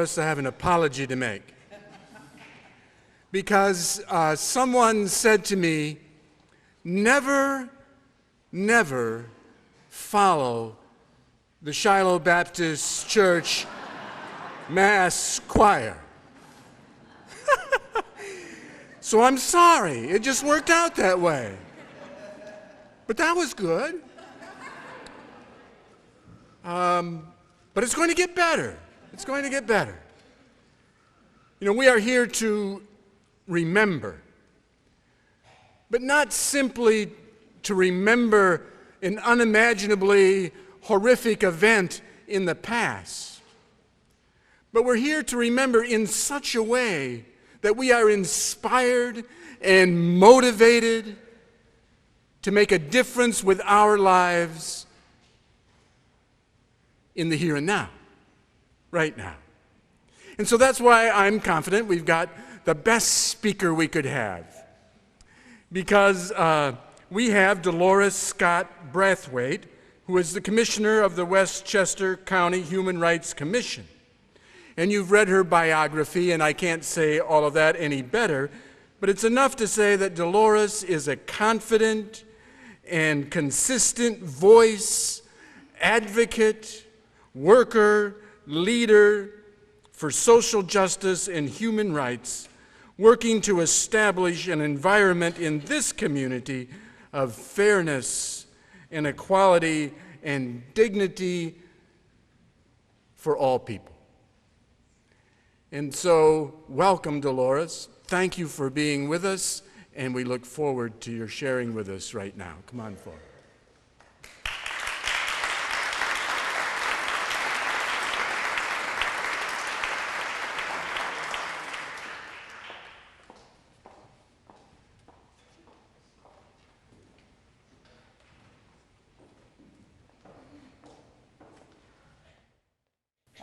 Dolores, I have an apology to make. Because someone said to me, never follow the Shiloh Baptist Church Mass Choir. So I'm sorry, it just worked out that way. But that was good. But it's going to get better. It's going to get better. You know, we are here to remember, but not simply to remember an unimaginably horrific event in the past, but we're here to remember in such a way that we are inspired and motivated to make a difference with our lives in the here and now, right now. And so that's why I'm confident we've got the best speaker we could have, because we have Dolores Scott Brathwaite, who is the commissioner of the Westchester County Human Rights Commission. And you've read her biography, and I can't say all of that any better, but it's enough to say that Dolores is a confident and consistent voice, advocate, worker, leader for social justice and human rights, working to establish an environment in this community of fairness and equality and dignity for all people. And so, welcome, Dolores. Thank you for being with us, and we look forward to your sharing with us right now. Come on forward.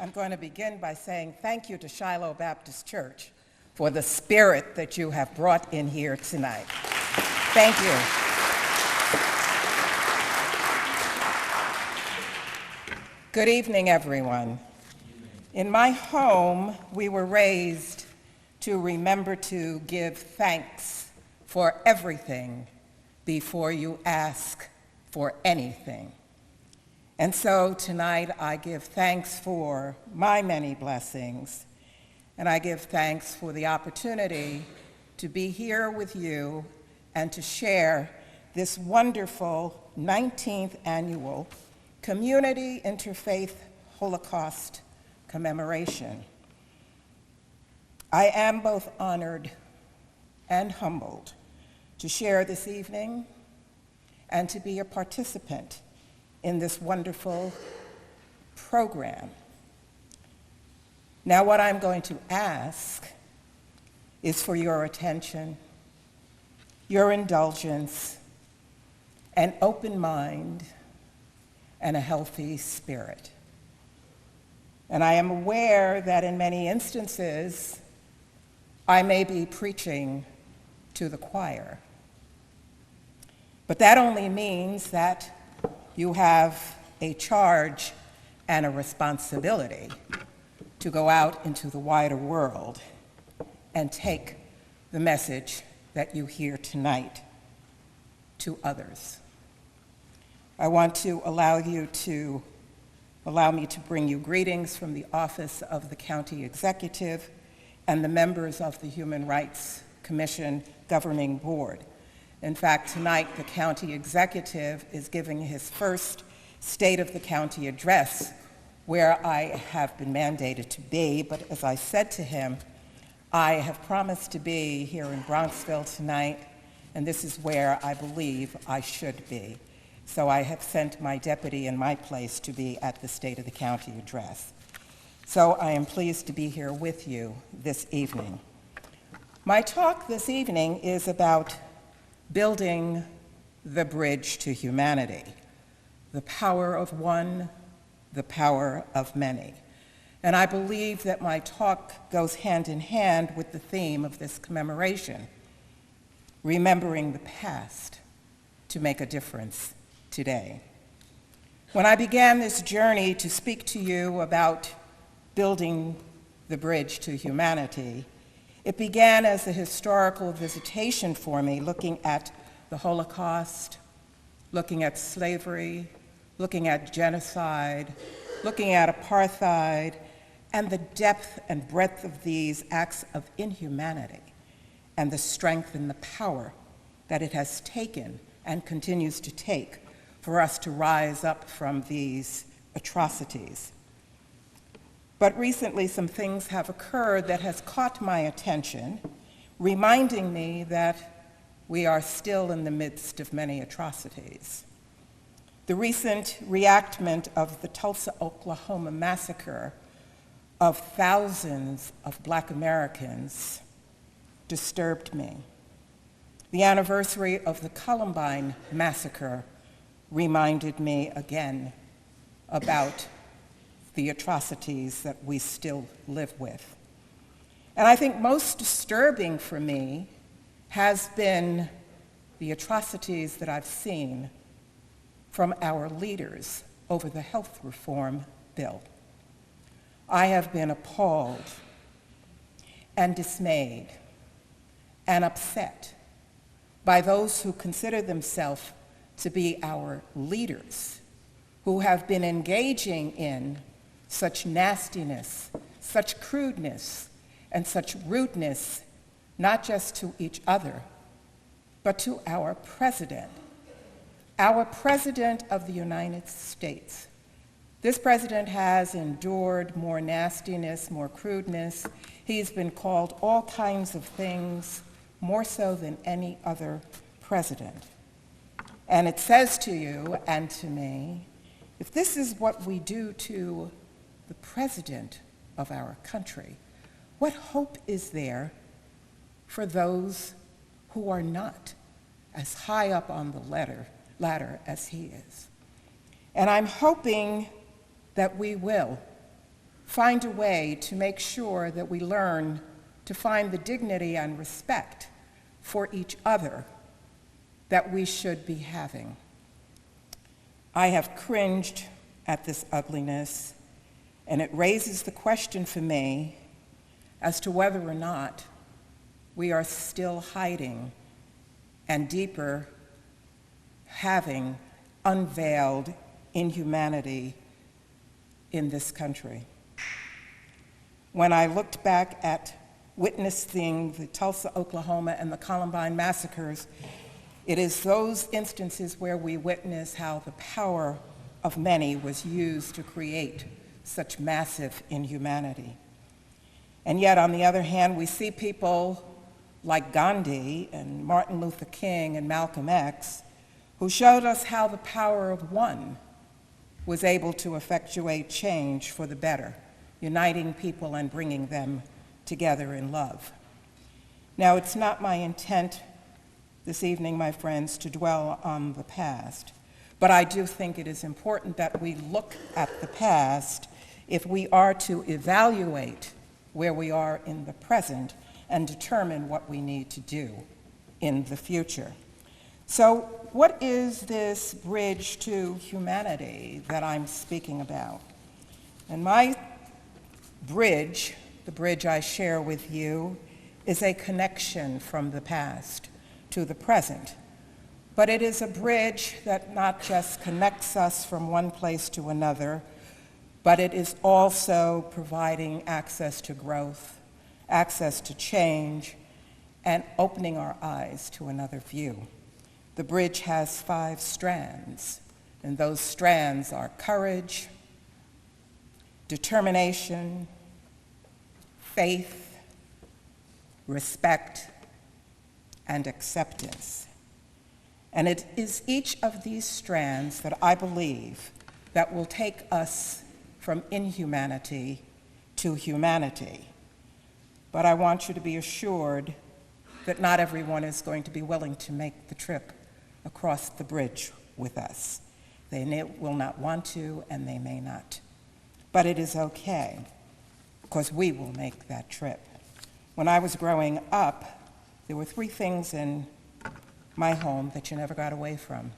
I'm going to begin by saying thank you to Shiloh Baptist Church for the spirit that you have brought in here tonight. Thank you. Good evening, everyone. In my home, we were raised to remember to give thanks for everything before you ask for anything. And so tonight I give thanks for my many blessings, and I give thanks for the opportunity to be here with you and to share this wonderful 19th annual Community Interfaith Holocaust commemoration. I am both honored and humbled to share this evening and to be a participant in this wonderful program. Now, what I'm going to ask is for your attention, your indulgence, an open mind, and a healthy spirit. And I am aware that in many instances, I may be preaching to the choir. But that only means that you have a charge and a responsibility to go out into the wider world and take the message that you hear tonight to others. I want to allow me to bring you greetings from the office of the county executive and the members of the Human Rights Commission governing board. In fact, tonight the county executive is giving his first State of the County address, where I have been mandated to be, but as I said to him, I have promised to be here in Bronxville tonight, and this is where I believe I should be. So I have sent my deputy in my place to be at the State of the County address. So I am pleased to be here with you this evening. My talk this evening is about building the bridge to humanity, the power of one, the power of many. And I believe that my talk goes hand in hand with the theme of this commemoration, remembering the past to make a difference today. When I began this journey to speak to you about building the bridge to humanity, it began as a historical visitation for me, looking at the Holocaust, looking at slavery, looking at genocide, looking at apartheid, and the depth and breadth of these acts of inhumanity, and the strength and the power that it has taken and continues to take for us to rise up from these atrocities. But recently, some things have occurred that has caught my attention, reminding me that we are still in the midst of many atrocities. The recent reenactment of the Tulsa, Oklahoma massacre of thousands of Black Americans disturbed me. The anniversary of the Columbine massacre reminded me again about the atrocities that we still live with. And I think most disturbing for me has been the atrocities that I've seen from our leaders over the health reform bill. I have been appalled and dismayed and upset by those who consider themselves to be our leaders, who have been engaging in such nastiness, such crudeness, and such rudeness, not just to each other, but to our president of the United States. This president has endured more nastiness, more crudeness. He's been called all kinds of things, more so than any other president. And it says to you and to me, if this is what we do to the president of our country, what hope is there for those who are not as high up on the ladder as he is? And I'm hoping that we will find a way to make sure that we learn to find the dignity and respect for each other that we should be having. I have cringed at this ugliness, and it raises the question for me as to whether or not we are still hiding and deeper having unveiled inhumanity in this country. When I looked back at witnessing the Tulsa, Oklahoma, and the Columbine massacres, it is those instances where we witness how the power of many was used to create such massive inhumanity. And yet, on the other hand, we see people like Gandhi and Martin Luther King and Malcolm X, who showed us how the power of one was able to effectuate change for the better, uniting people and bringing them together in love. Now, it's not my intent this evening, my friends, to dwell on the past, but I do think it is important that we look at the past if we are to evaluate where we are in the present and determine what we need to do in the future. So, what is this bridge to humanity that I'm speaking about? And my bridge, the bridge I share with you, is a connection from the past to the present. But it is a bridge that not just connects us from one place to another, but it is also providing access to growth, access to change, and opening our eyes to another view. The bridge has 5 strands, and those strands are courage, determination, faith, respect, and acceptance. And it is each of these strands that I believe that will take us from inhumanity to humanity. But I want you to be assured that not everyone is going to be willing to make the trip across the bridge with us. They will not want to, and they may not. But it is okay, because we will make that trip. When I was growing up, there were 3 things in my home that you never got away from.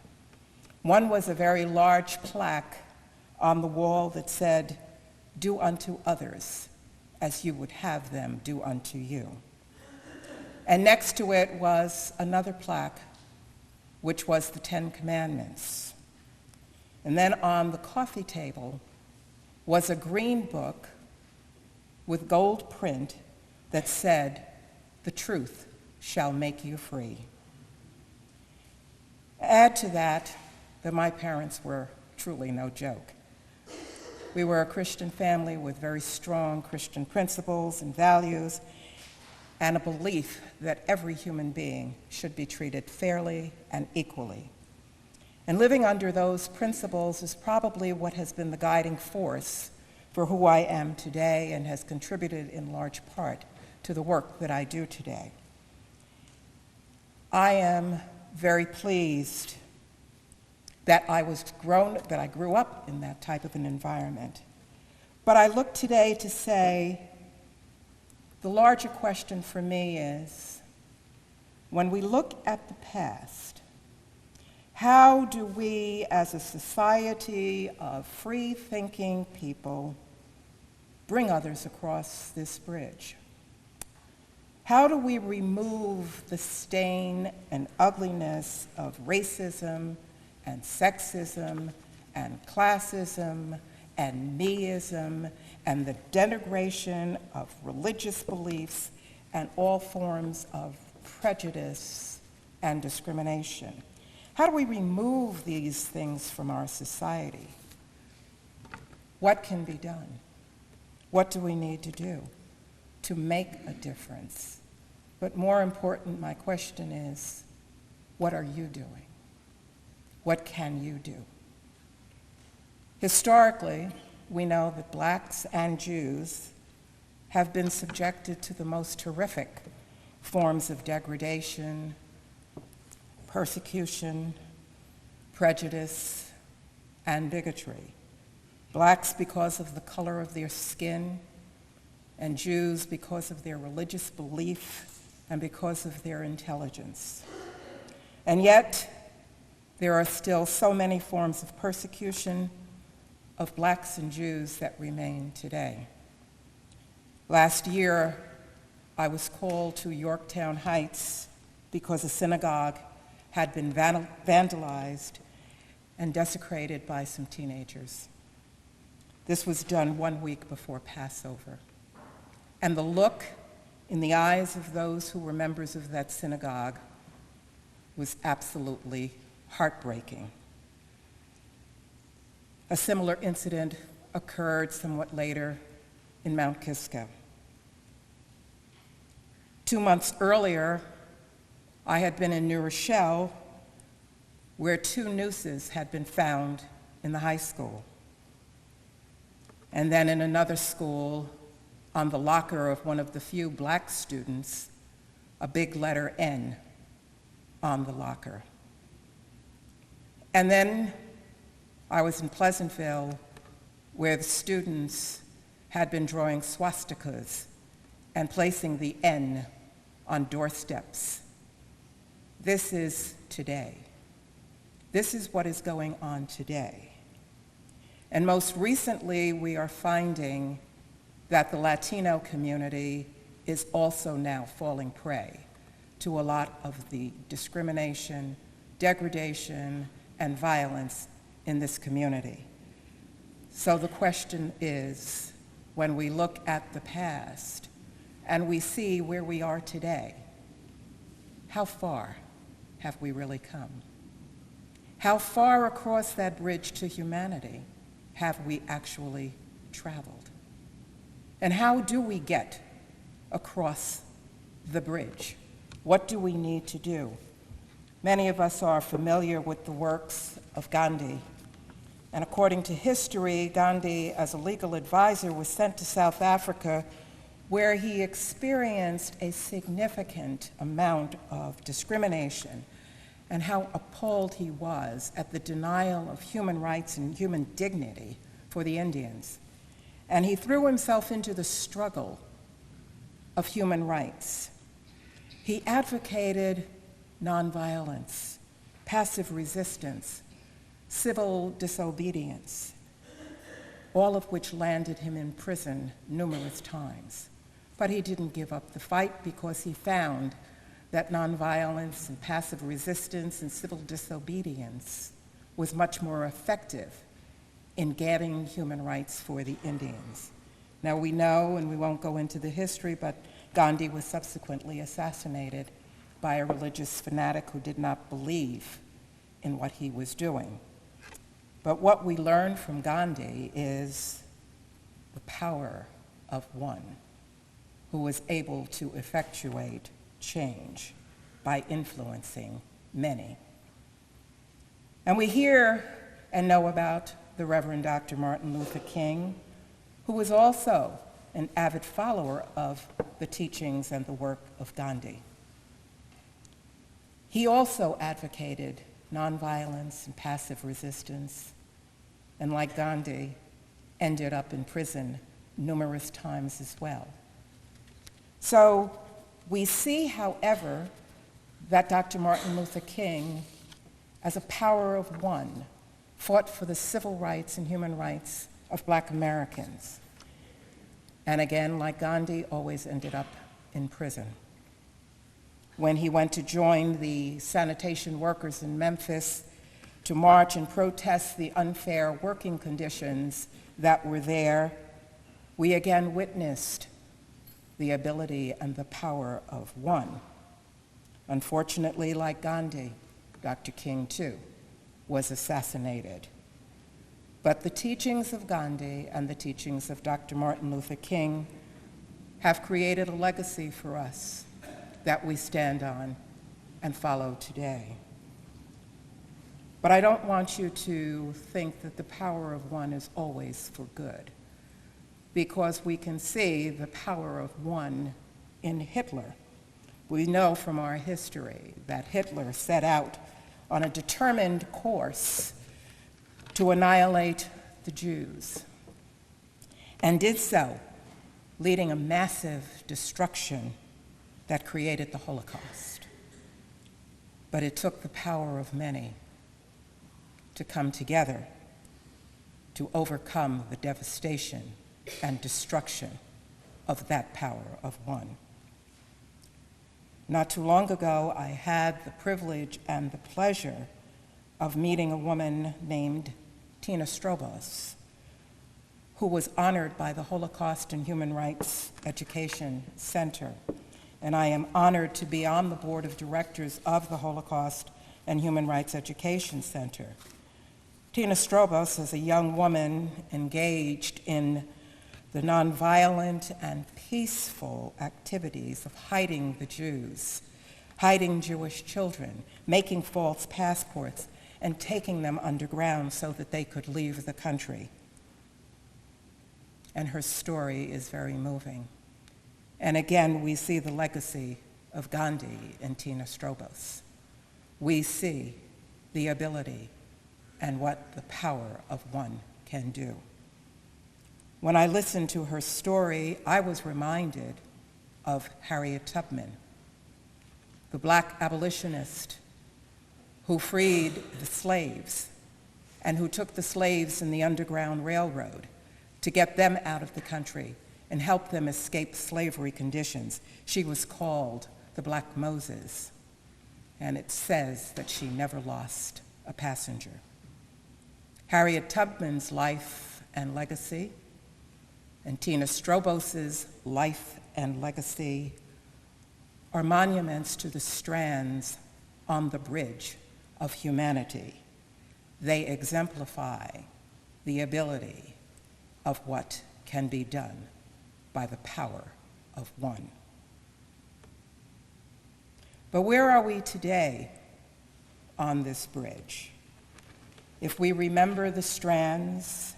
One was a very large plaque on the wall that said, "Do unto others as you would have them do unto you. And next to it was another plaque, which was the 10 Commandments. And then on the coffee table was a green book with gold print that said, "The truth shall make you free." Add to that my parents were truly no joke. We were a Christian family with very strong Christian principles and values, and a belief that every human being should be treated fairly and equally. And living under those principles is probably what has been the guiding force for who I am today and has contributed in large part to the work that I do today. I am very pleased that I grew up in that type of an environment. But I look today to say, the larger question for me is, when we look at the past, how do we as a society of free-thinking people bring others across this bridge? How do we remove the stain and ugliness of racism and sexism and classism and meism and the denigration of religious beliefs and all forms of prejudice and discrimination? How do we remove these things from our society? What can be done? What do we need to do to make a difference? But more important, my question is, what are you doing? What can you do? Historically, we know that blacks and Jews have been subjected to the most horrific forms of degradation, persecution, prejudice, and bigotry. Blacks because of the color of their skin, and Jews because of their religious belief and because of their intelligence. And yet, there are still so many forms of persecution of blacks and Jews that remain today. Last year, I was called to Yorktown Heights because a synagogue had been vandalized and desecrated by some teenagers. This was done 1 week before Passover. And the look in the eyes of those who were members of that synagogue was absolutely heartbreaking. A similar incident occurred somewhat later in Mount Kisco. 2 months earlier, I had been in New Rochelle, where 2 nooses had been found in the high school. And then in another school, on the locker of one of the few black students, a big letter N on the locker. And then I was in Pleasantville, where the students had been drawing swastikas and placing the N on doorsteps. This is today. This is what is going on today. And most recently, we are finding that the Latino community is also now falling prey to a lot of the discrimination, degradation, and violence in this community. So the question is, when we look at the past and we see where we are today, how far have we really come? How far across that bridge to humanity have we actually traveled? And how do we get across the bridge? What do we need to do? Many of us are familiar with the works of Gandhi. And according to history, Gandhi, as a legal advisor, was sent to South Africa, where he experienced a significant amount of discrimination and how appalled he was at the denial of human rights and human dignity for the Indians. And he threw himself into the struggle of human rights. He advocated nonviolence, passive resistance, civil disobedience. all of which landed him in prison numerous times. But he didn't give up the fight because he found that nonviolence and passive resistance and civil disobedience was much more effective in getting human rights for the Indians. Now we know, and we won't go into the history, but Gandhi was subsequently assassinated by a religious fanatic who did not believe in what he was doing. But what we learn from Gandhi is the power of one who was able to effectuate change by influencing many. And we hear and know about the Reverend Dr. Martin Luther King, who was also an avid follower of the teachings and the work of Gandhi. He also advocated nonviolence and passive resistance, and like Gandhi, ended up in prison numerous times as well. So we see, however, that Dr. Martin Luther King, as a power of one, fought for the civil rights and human rights of Black Americans. And again, like Gandhi, always ended up in prison. When he went to join the sanitation workers in Memphis to march and protest the unfair working conditions that were there, we again witnessed the ability and the power of one. Unfortunately, like Gandhi, Dr. King, too, was assassinated. But the teachings of Gandhi and the teachings of Dr. Martin Luther King have created a legacy for us that we stand on and follow today. But I don't want you to think that the power of one is always for good, because we can see the power of one in Hitler. We know from our history that Hitler set out on a determined course to annihilate the Jews, and did so, leading a massive destruction that created the Holocaust. But it took the power of many to come together to overcome the devastation and destruction of that power of one. Not too long ago, I had the privilege and the pleasure of meeting a woman named Tina Strobos, who was honored by the Holocaust and Human Rights Education Center. And I am honored to be on the board of directors of the Holocaust and Human Rights Education Center. Tina Strobos is a young woman engaged in the nonviolent and peaceful activities of hiding the Jews, hiding Jewish children, making false passports, and taking them underground so that they could leave the country. And her story is very moving. And again, we see the legacy of Gandhi and Tina Strobos. We see the ability and what the power of one can do. When I listened to her story, I was reminded of Harriet Tubman, the Black abolitionist who freed the slaves and who took the slaves in the Underground Railroad to get them out of the country and help them escape slavery conditions. She was called the Black Moses, and it says that she never lost a passenger. Harriet Tubman's life and legacy, and Tina Strobos's life and legacy, are monuments to the strands on the bridge of humanity. They exemplify the ability of what can be done by the power of one. But where are we today on this bridge? If we remember the strands,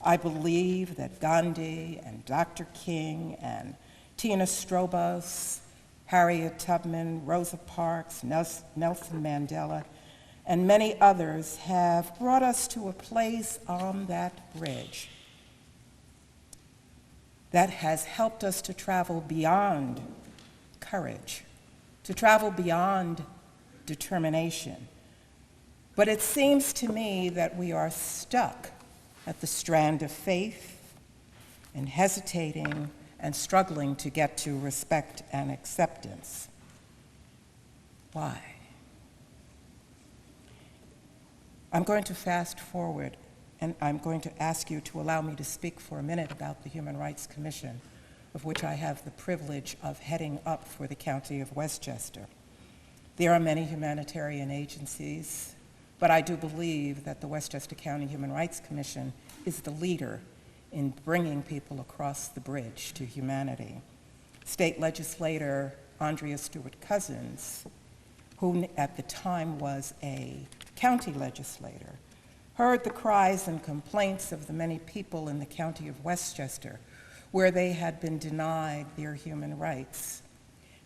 I believe that Gandhi and Dr. King and Tina Strobos, Harriet Tubman, Rosa Parks, Nelson Mandela, and many others have brought us to a place on that bridge that has helped us to travel beyond courage, to travel beyond determination. But it seems to me that we are stuck at the strand of faith and hesitating and struggling to get to respect and acceptance. Why? I'm going to fast forward, and I'm going to ask you to allow me to speak for a minute about the Human Rights Commission, of which I have the privilege of heading up for the County of Westchester. There are many humanitarian agencies, but I do believe that the Westchester County Human Rights Commission is the leader in bringing people across the bridge to humanity. State legislator Andrea Stewart-Cousins, who at the time was a county legislator, heard the cries and complaints of the many people in the county of Westchester where they had been denied their human rights.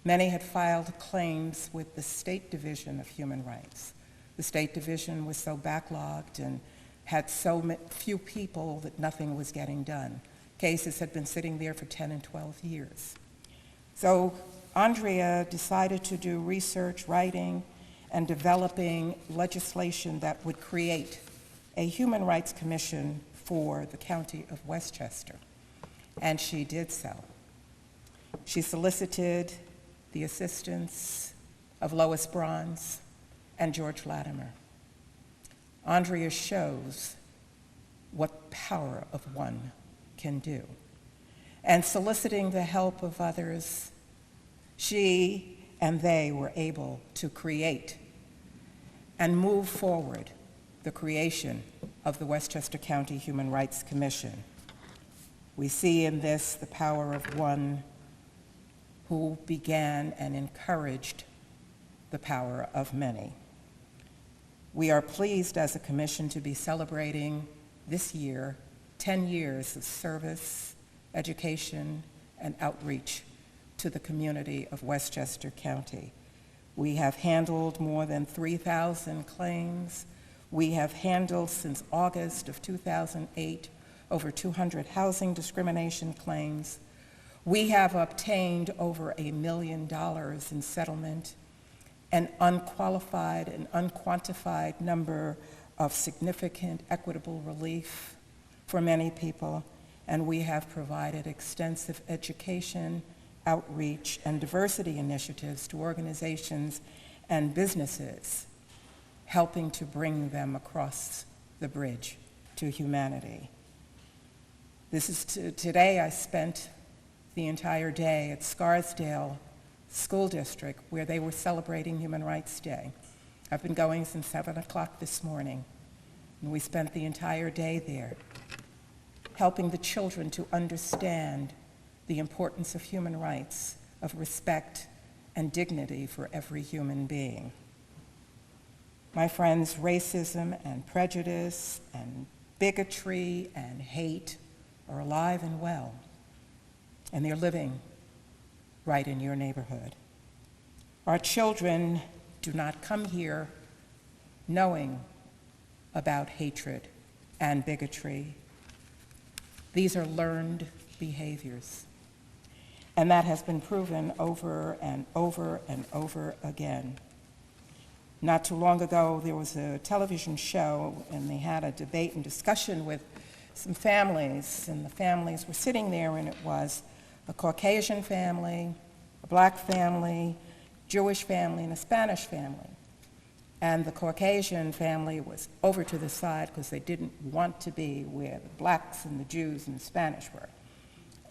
Many had filed claims with the State Division of Human Rights. The State Division was so backlogged and had so few people that nothing was getting done. Cases had been sitting there for 10 and 12 years. So Andrea decided to do research, writing, and developing legislation that would create a Human Rights Commission for the County of Westchester, and she did so. She solicited the assistance of Lois Bronze and George Latimer. Andrea shows what power of one can do. And soliciting the help of others, she and they were able to create and move forward the creation of the Westchester County Human Rights Commission. We see in this the power of one who began and encouraged the power of many. We are pleased as a commission to be celebrating this year 10 years of service, education, and outreach to the community of Westchester County. We have handled more than 3,000 claims. We have handled since August of 2008 over 200 housing discrimination claims. We have obtained over $1 million in settlement, an unqualified and unquantified number of significant equitable relief for many people, and we have provided extensive education, outreach, and diversity initiatives to organizations and businesses, helping to bring them across the bridge to humanity. Today I spent the entire day at Scarsdale School District where they were celebrating Human Rights Day. I've been going since 7 o'clock this morning, and we spent the entire day there helping the children to understand the importance of human rights, of respect and dignity for every human being. My friends, racism and prejudice and bigotry and hate are alive and well, and they're living right in your neighborhood. Our children do not come here knowing about hatred and bigotry. These are learned behaviors, and that has been proven over and over and over again. Not too long ago, there was a television show, and they had a debate and discussion with some families, and the families were sitting there, and it was a Caucasian family, a black family, Jewish family, and a Spanish family. And the Caucasian family was over to the side because they didn't want to be where the blacks and the Jews and the Spanish were.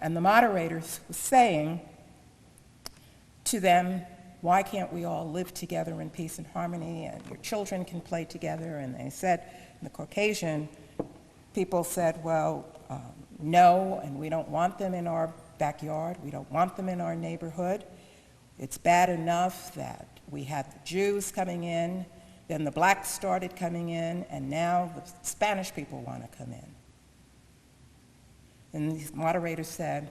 And the moderators was saying to them, why can't we all live together in peace and harmony, and your children can play together? And they said, and the Caucasian people said, well, no, and we don't want them in our backyard. We don't want them in our neighborhood. It's bad enough that we had the Jews coming in, then the blacks started coming in, and now the Spanish people want to come in. And the moderator said,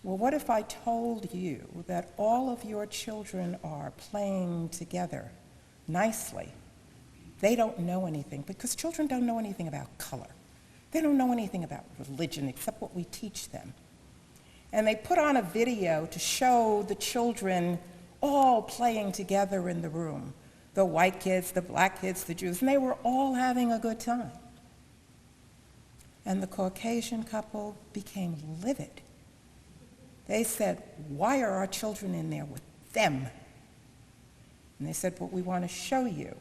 well, what if I told you that all of your children are playing together nicely? They don't know anything, because children don't know anything about color. They don't know anything about religion except what we teach them. And they put on a video to show the children all playing together in the room, the white kids, the black kids, the Jews, and they were all having a good time. And the Caucasian couple became livid. They said, "Why are our children in there with them?" And they said, "But we want to show you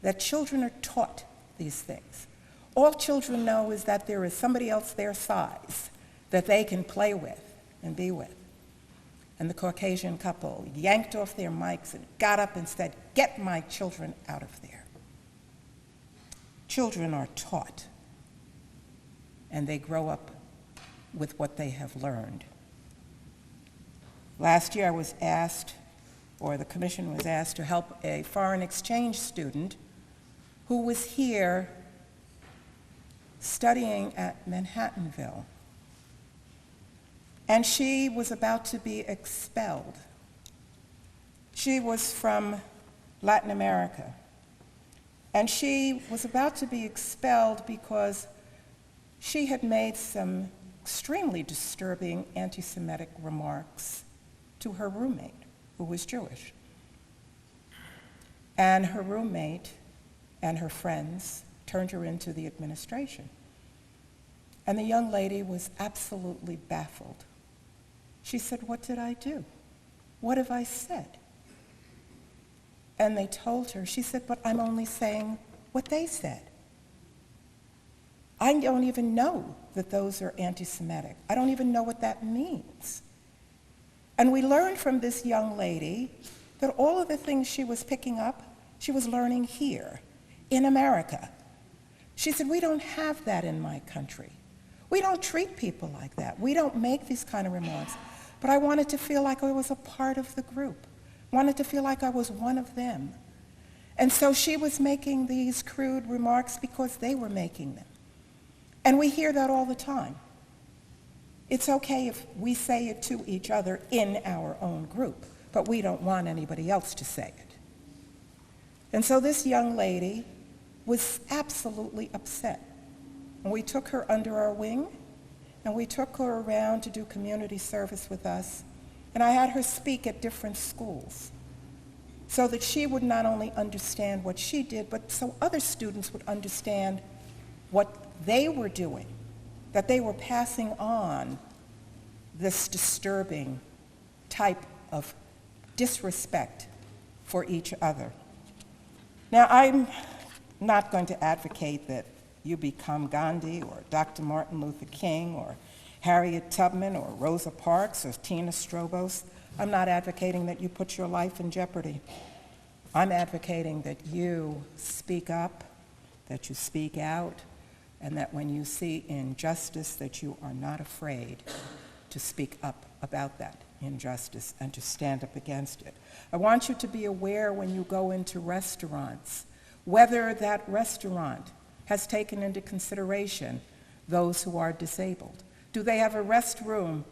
that children are taught these things. All children know is that there is somebody else their size that they can play with and be with." And the Caucasian couple yanked off their mics and got up and said, "Get my children out of there." Children are taught, and they grow up with what they have learned. Last year I was asked, or the commission was asked, to help a foreign exchange student who was here studying at Manhattanville. And she was about to be expelled. She was from Latin America. And she was about to be expelled because she had made some extremely disturbing anti-Semitic remarks to her roommate, who was Jewish. And her roommate and her friends turned her into the administration. And the young lady was absolutely baffled. She said, "What did I do? What have I said?" And they told her, she said, "But I'm only saying what they said. I don't even know that those are anti-Semitic. I don't even know what that means." And we learned from this young lady that all of the things she was picking up, she was learning here in America. She said, "We don't have that in my country. We don't treat people like that. We don't make these kind of remarks." But I wanted to feel like I was a part of the group, wanted to feel like I was one of them. And so she was making these crude remarks because they were making them. And we hear that all the time. It's okay if we say it to each other in our own group, but we don't want anybody else to say it. And so this young lady was absolutely upset. And we took her under our wing, and we took her around to do community service with us, and I had her speak at different schools so that she would not only understand what she did, but so other students would understand what they were doing, that they were passing on this disturbing type of disrespect for each other. Now, I'm not going to advocate that you become Gandhi or Dr. Martin Luther King or Harriet Tubman or Rosa Parks or Tina Strobos. I'm not advocating that you put your life in jeopardy. I'm advocating that you speak up, that you speak out, and that when you see injustice, that you are not afraid to speak up about that injustice and to stand up against it. I want you to be aware when you go into restaurants, whether that restaurant has taken into consideration those who are disabled. Do they have a restroom